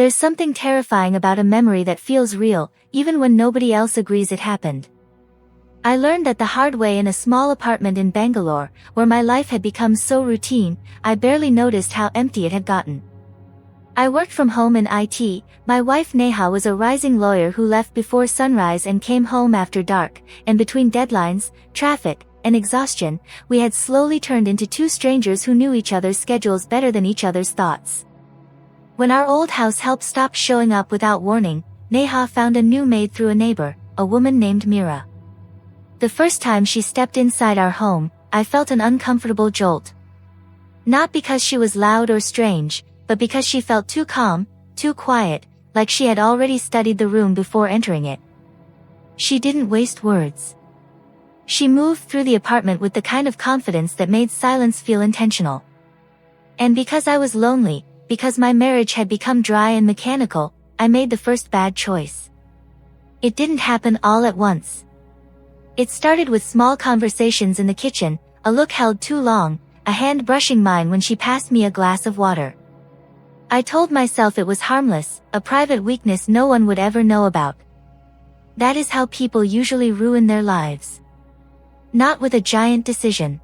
There's something terrifying about a memory that feels real, even when nobody else agrees it happened. I learned that the hard way in a small apartment in Bangalore, where my life had become so routine, I barely noticed how empty it had gotten. I worked from home in IT. My wife Neha was a rising lawyer who left before sunrise and came home after dark, and between deadlines, traffic, and exhaustion, we had slowly turned into two strangers who knew each other's schedules better than each other's thoughts. When our old house help stopped showing up without warning, Neha found a new maid through a neighbor, a woman named Mira. The first time she stepped inside our home, I felt an uncomfortable jolt. Not because she was loud or strange, but because she felt too calm, too quiet, like she had already studied the room before entering it. She didn't waste words. She moved through the apartment with the kind of confidence that made silence feel intentional. And because I was lonely, because my marriage had become dry and mechanical, I made the first bad choice. It didn't happen all at once. It started with small conversations in the kitchen, a look held too long, a hand brushing mine when she passed me a glass of water. I told myself it was harmless, a private weakness no one would ever know about. That is how people usually ruin their lives. Not with a giant decision.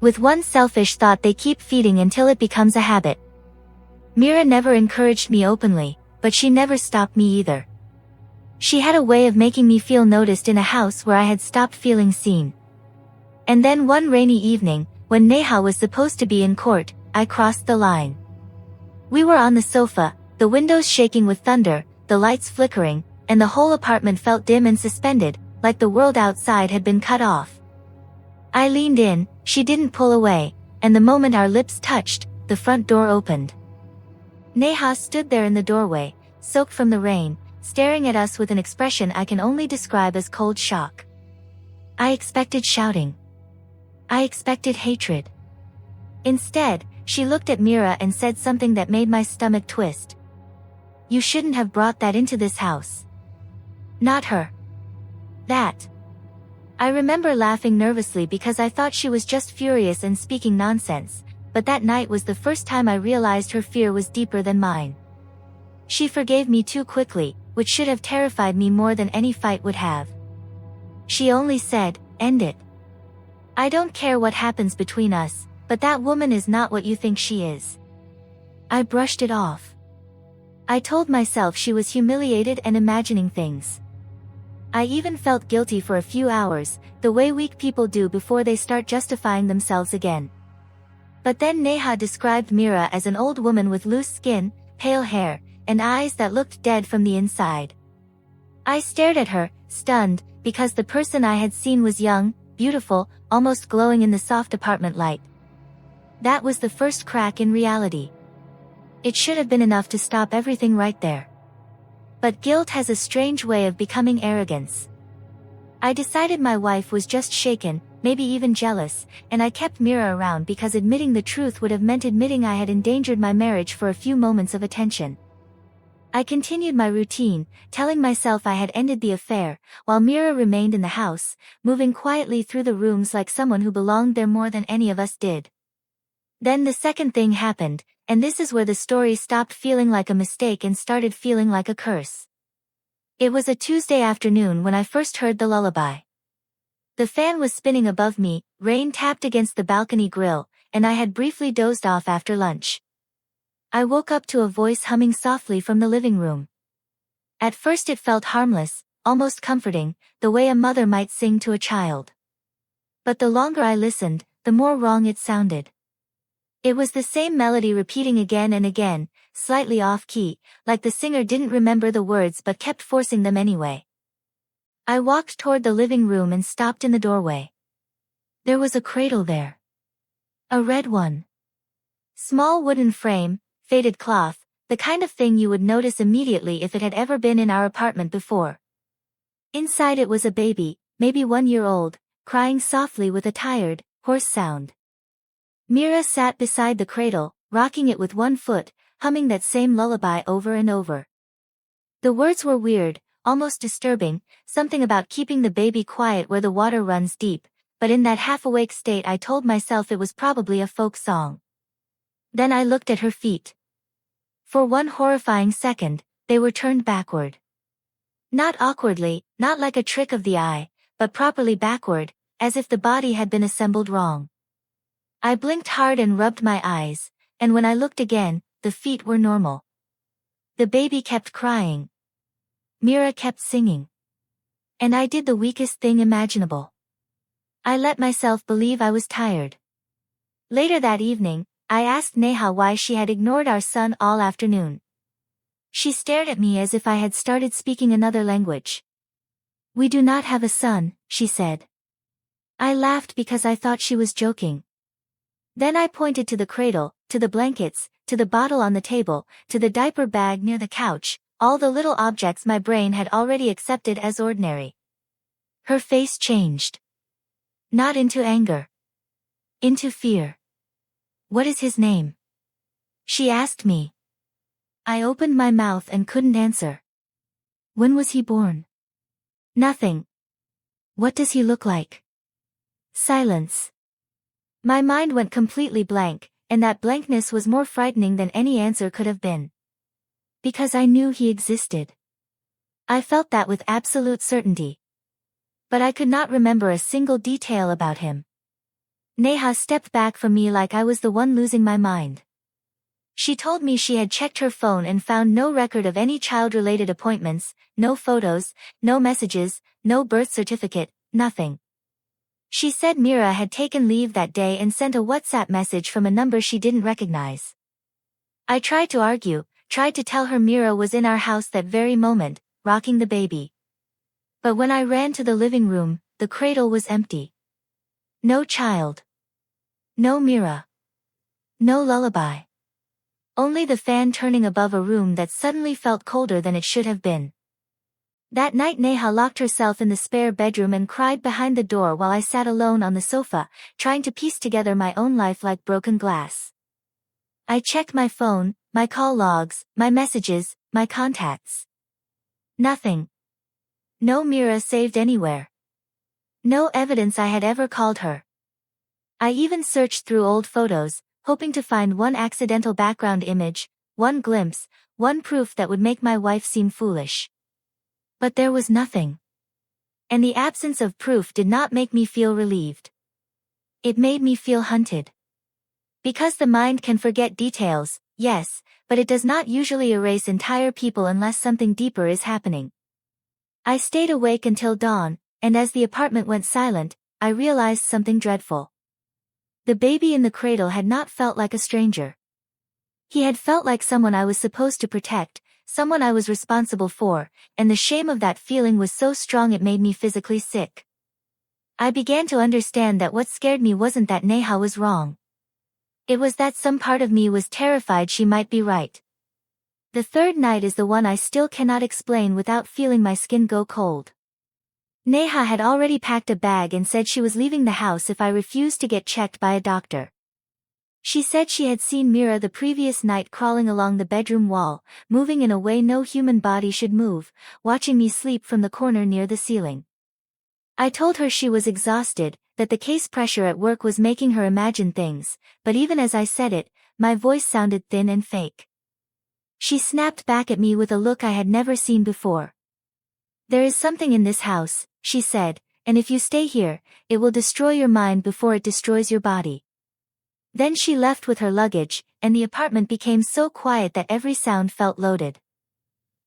With one selfish thought they keep feeding until it becomes a habit. Mira never encouraged me openly, but she never stopped me either. She had a way of making me feel noticed in a house where I had stopped feeling seen. And then one rainy evening, when Neha was supposed to be in court, I crossed the line. We were on the sofa, the windows shaking with thunder, the lights flickering, and the whole apartment felt dim and suspended, like the world outside had been cut off. I leaned in, she didn't pull away, and the moment our lips touched, the front door opened. Neha stood there in the doorway, soaked from the rain, staring at us with an expression I can only describe as cold shock. I expected shouting. I expected hatred. Instead, she looked at Mira and said something that made my stomach twist. You shouldn't have brought that into this house. Not her. That. I remember laughing nervously because I thought she was just furious and speaking nonsense, but that night was the first time I realized her fear was deeper than mine. She forgave me too quickly, which should have terrified me more than any fight would have. She only said, "End it. I don't care what happens between us, but that woman is not what you think she is." I brushed it off. I told myself she was humiliated and imagining things. I even felt guilty for a few hours, the way weak people do before they start justifying themselves again. But then Neha described Mira as an old woman with loose skin, pale hair, and eyes that looked dead from the inside. I stared at her, stunned, because the person I had seen was young, beautiful, almost glowing in the soft apartment light. That was the first crack in reality. It should have been enough to stop everything right there. But guilt has a strange way of becoming arrogance. I decided my wife was just shaken, maybe even jealous, and I kept Mira around because admitting the truth would have meant admitting I had endangered my marriage for a few moments of attention. I continued my routine, telling myself I had ended the affair, while Mira remained in the house, moving quietly through the rooms like someone who belonged there more than any of us did. Then the second thing happened, and this is where the story stopped feeling like a mistake and started feeling like a curse. It was a Tuesday afternoon when I first heard the lullaby. The fan was spinning above me, rain tapped against the balcony grill, and I had briefly dozed off after lunch. I woke up to a voice humming softly from the living room. At first it felt harmless, almost comforting, the way a mother might sing to a child. But the longer I listened, the more wrong it sounded. It was the same melody repeating again and again, slightly off-key, like the singer didn't remember the words but kept forcing them anyway. I walked toward the living room and stopped in the doorway. There was a cradle there. A red one. Small wooden frame, faded cloth, the kind of thing you would notice immediately if it had ever been in our apartment before. Inside it was a baby, maybe 1 year old, crying softly with a tired, hoarse sound. Mira sat beside the cradle, rocking it with one foot, humming that same lullaby over and over. The words were weird, almost disturbing, something about keeping the baby quiet where the water runs deep, but in that half-awake state I told myself it was probably a folk song. Then I looked at her feet. For one horrifying second, they were turned backward. Not awkwardly, not like a trick of the eye, but properly backward, as if the body had been assembled wrong. I blinked hard and rubbed my eyes, and when I looked again, the feet were normal. The baby kept crying. Mira kept singing. And I did the weakest thing imaginable. I let myself believe I was tired. Later that evening, I asked Neha why she had ignored our son all afternoon. She stared at me as if I had started speaking another language. "We do not have a son," she said. I laughed because I thought she was joking. Then I pointed to the cradle, to the blankets, to the bottle on the table, to the diaper bag near the couch, all the little objects my brain had already accepted as ordinary. Her face changed. Not into anger. Into fear. "What is his name?" she asked me. I opened my mouth and couldn't answer. "When was he born?" "Nothing." "What does he look like?" Silence. My mind went completely blank, and that blankness was more frightening than any answer could have been. Because I knew he existed. I felt that with absolute certainty. But I could not remember a single detail about him. Neha stepped back from me like I was the one losing my mind. She told me she had checked her phone and found no record of any child-related appointments, no photos, no messages, no birth certificate, nothing. She said Mira had taken leave that day and sent a WhatsApp message from a number she didn't recognize. I tried to argue, tried to tell her Mira was in our house that very moment, rocking the baby. But when I ran to the living room, the cradle was empty. No child. No Mira. No lullaby. Only the fan turning above a room that suddenly felt colder than it should have been. That night Neha locked herself in the spare bedroom and cried behind the door while I sat alone on the sofa, trying to piece together my own life like broken glass. I checked my phone, my call logs, my messages, my contacts. Nothing. No Mira saved anywhere. No evidence I had ever called her. I even searched through old photos, hoping to find one accidental background image, one glimpse, one proof that would make my wife seem foolish. But there was nothing. And the absence of proof did not make me feel relieved. It made me feel hunted. Because the mind can forget details, yes, but it does not usually erase entire people unless something deeper is happening. I stayed awake until dawn, and as the apartment went silent, I realized something dreadful. The baby in the cradle had not felt like a stranger. He had felt like someone I was supposed to protect, someone I was responsible for, and the shame of that feeling was so strong it made me physically sick. I began to understand that what scared me wasn't that Neha was wrong. It was that some part of me was terrified she might be right. The third night is the one I still cannot explain without feeling my skin go cold. Neha had already packed a bag and said she was leaving the house if I refused to get checked by a doctor. She said she had seen Mira the previous night crawling along the bedroom wall, moving in a way no human body should move, watching me sleep from the corner near the ceiling. I told her she was exhausted, that the case pressure at work was making her imagine things, but even as I said it, my voice sounded thin and fake. She snapped back at me with a look I had never seen before. "There is something in this house," she said, "and if you stay here, it will destroy your mind before it destroys your body." Then she left with her luggage, and the apartment became so quiet that every sound felt loaded.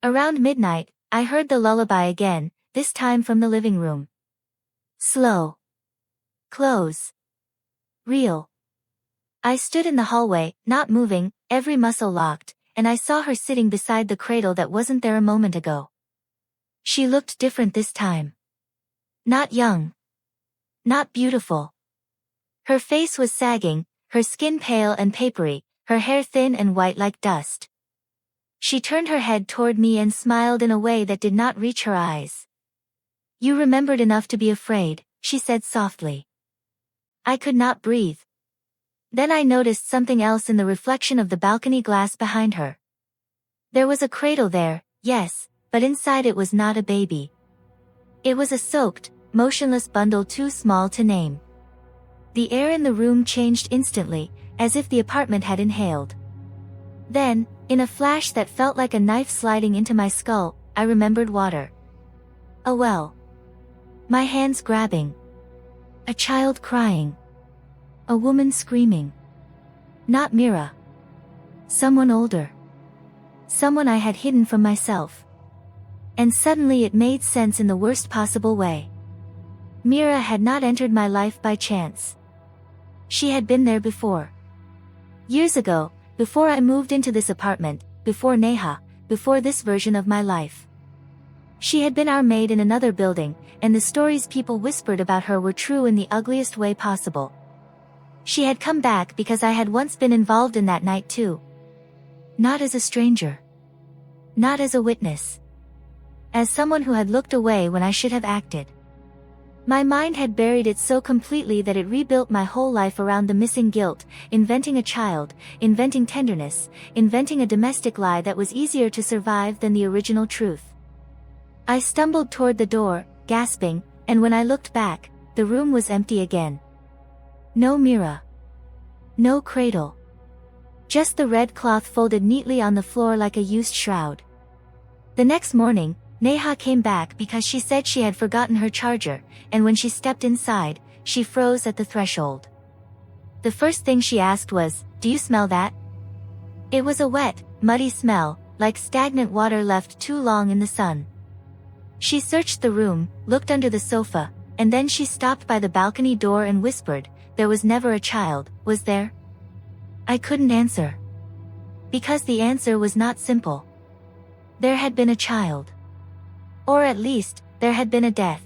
Around midnight, I heard the lullaby again, this time from the living room. Slow. Close. Real. I stood in the hallway, not moving, every muscle locked, and I saw her sitting beside the cradle that wasn't there a moment ago. She looked different this time. Not young. Not beautiful. Her face was sagging, her skin pale and papery, her hair thin and white like dust. She turned her head toward me and smiled in a way that did not reach her eyes. "You remembered enough to be afraid," she said softly. I could not breathe. Then I noticed something else in the reflection of the balcony glass behind her. There was a cradle there, yes, but inside it was not a baby. It was a soaked, motionless bundle too small to name. The air in the room changed instantly, as if the apartment had inhaled. Then, In a flash that felt like a knife sliding into my skull, I remembered water. A well. My hands grabbing. A child crying. A woman screaming. Not Mira. Someone older. Someone I had hidden from myself. And suddenly it made sense in the worst possible way. Mira had not entered my life by chance. She had been there before. Years ago, before I moved into this apartment, before Neha, before this version of my life. She had been our maid in another building, and the stories people whispered about her were true in the ugliest way possible. She had come back because I had once been involved in that night too. Not as a stranger. Not as a witness. As someone who had looked away when I should have acted. My mind had buried it so completely that it rebuilt my whole life around the missing guilt, inventing a child, inventing tenderness, inventing a domestic lie that was easier to survive than the original truth. I stumbled toward the door, gasping, and when I looked back, the room was empty again. No Mira. No cradle. Just the red cloth folded neatly on the floor like a used shroud. The next morning, Neha came back because she said she had forgotten her charger, and when she stepped inside, she froze at the threshold. The first thing she asked was, "Do you smell that?" It was a wet, muddy smell, like stagnant water left too long in the sun. She searched the room, looked under the sofa, and then she stopped by the balcony door and whispered, "There was never a child, was there?" I couldn't answer. Because the answer was not simple. There had been a child. Or at least, there had been a death.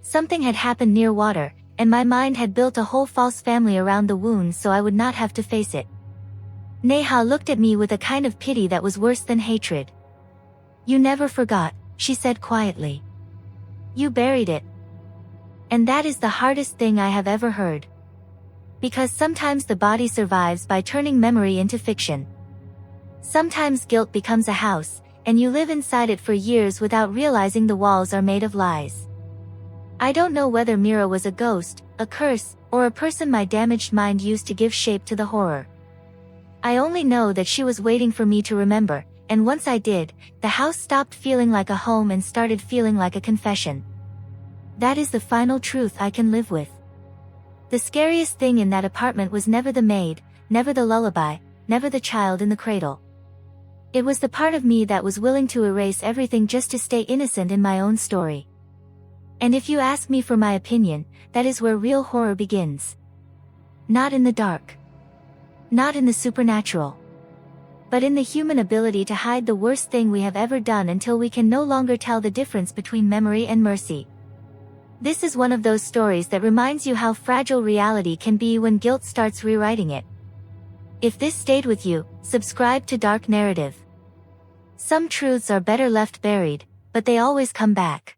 Something had happened near water, and my mind had built a whole false family around the wound so I would not have to face it. Neha looked at me with a kind of pity that was worse than hatred. "You never forgot," she said quietly. "You buried it." And that is the hardest thing I have ever heard. Because sometimes the body survives by turning memory into fiction. Sometimes guilt becomes a house, and you live inside it for years without realizing the walls are made of lies. I don't know whether Mira was a ghost, a curse, or a person my damaged mind used to give shape to the horror. I only know that she was waiting for me to remember, and once I did, the house stopped feeling like a home and started feeling like a confession. That is the final truth I can live with. The scariest thing in that apartment was never the maid, never the lullaby, never the child in the cradle. It was the part of me that was willing to erase everything just to stay innocent in my own story. And if you ask me for my opinion, that is where real horror begins. Not in the dark. Not in the supernatural. But in the human ability to hide the worst thing we have ever done until we can no longer tell the difference between memory and mercy. This is one of those stories that reminds you how fragile reality can be when guilt starts rewriting it. If this stayed with you, subscribe to Dark Narrative. Some truths are better left buried, but they always come back.